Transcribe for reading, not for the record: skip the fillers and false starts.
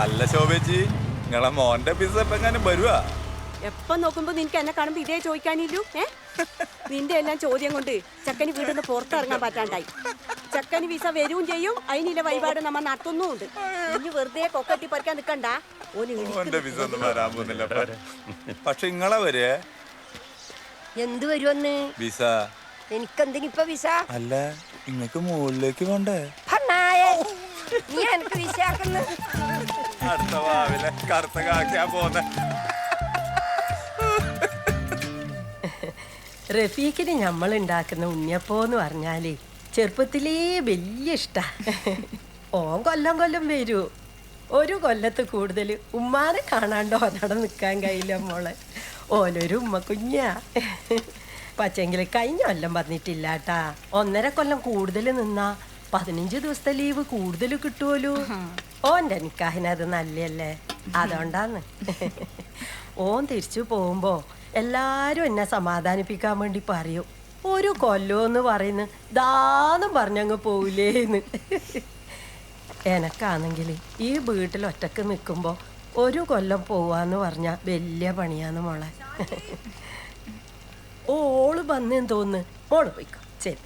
അല്ല ശോഭേച്ചി, നിങ്ങളെ മോന്റെ വിസ എപ്പോ എങ്ങാനും വരുവാ? എപ്പം നോക്കുമ്പോ നിനക്ക് എന്നെ കാണുമ്പോ ഇതേ ചോദിക്കാനില്ലു. നിന്റെ എല്ലാം ചോദ്യം കൊണ്ട് ചക്കന് വീടിന്ന് പുറത്തിറങ്ങാൻ പറ്റാണ്ടായി. ചക്കന് വിസ വരും ചെയ്യും, അതിനില്ല വഴിപാട് നമ്മ നടത്തുന്നുണ്ട്. ഇനി വെറുതെ കൊക്കട്ടി പറിക്കാൻ നിക്കണ്ട. ഓന്റെ വിസ ഒന്നും വരാൻ പോകുന്നില്ല. പക്ഷെ നിങ്ങളെ വരെ എന്ത് വരുമെന്ന് വിസ? എനിക്കെന്തിനിപ്പ വിസ? അല്ല, നിങ്ങക്ക് മുകളിലേക്ക് പോണ്ടേ? നീ എനിക്ക് വിസ ആക്കുന്നു. അടുത്ത ഭാവിലെ കറുത്ത കാക്കിയാ പോന്നെ. റഫീഖിന് നമ്മൾ ഉണ്ടാക്കുന്ന ഉണ്ണിയപ്പോന്ന് പറഞ്ഞാല് ചെറുപ്പത്തിലേ വലിയ ഇഷ്ടാ. ഓൻ കൊല്ലം കൊല്ലം വരൂ. ഒരു കൊല്ലത്ത് കൂടുതൽ ഉമ്മാനെ കാണാണ്ടോ അവിടെ നിൽക്കാൻ കഴിയില്ല മോളെ. ഓനൊരു ഉമ്മ കുഞ്ഞാ. പക്ഷെങ്കിൽ കഴിഞ്ഞ കൊല്ലം പറഞ്ഞിട്ടില്ല കേട്ടാ. 1.5 കൊല്ലം കൂടുതൽ നിന്നാ 15 ദിവസത്തെ ലീവ് കൂടുതൽ കിട്ടുമല്ലോ. ഓൻ്റെ നിക്കാഹിനത് നല്ലല്ലേ, അതുകൊണ്ടാന്ന്. ഓൻ തിരിച്ചു പോകുമ്പോ എല്ലാരും എന്നെ സമാധാനിപ്പിക്കാൻ വേണ്ടി പറയും, ഒരു കൊല്ലോന്ന് പറയുന്നു ദാന്നും പറഞ്ഞങ്ങ് പോവില്ലേന്ന്. എനക്കാണെങ്കിൽ ഈ വീട്ടിൽ ഒറ്റക്ക് നിൽക്കുമ്പോൾ ഒരു കൊല്ലം പോവാന്ന് പറഞ്ഞാൽ വലിയ പണിയാന്ന് മോളെ. ഓള് വന്നേന്ന് തോന്നുന്നു. മോള് പോയിക്കോ. ശരി.